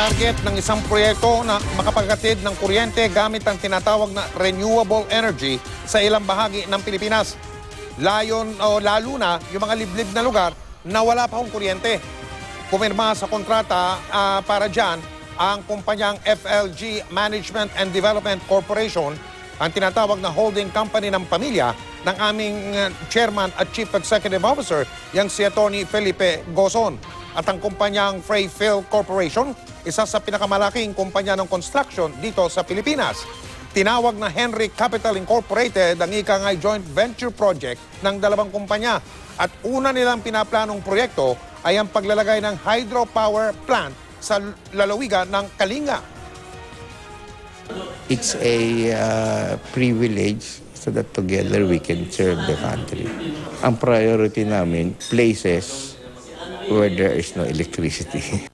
target ng isang proyekto na makapaghatid ng kuryente gamit ang tinatawag na renewable energy sa ilang bahagi ng Pilipinas. Lalo na yung mga liblib na lugar na wala pa hong kuryente. Pumirma sa kontrata para dyan ang kumpanyang FLG Management and Development Corporation, ang tinatawag na holding company ng pamilya ng aming chairman at chief executive officer, yang si Atty. Felipe Gozon. At ang kumpanyang Freyfield Corporation, isa sa pinakamalaking kumpanya ng construction dito sa Pilipinas. Tinawag na Henry Capital Incorporated ang ikangay joint venture project ng dalawang kumpanya. At una nilang pinaplanong proyekto ay ang paglalagay ng hydropower plant sa lalawigan ng Kalinga. It's a privilege so that together we can serve the country. Ang priority namin, places where there is no electricity.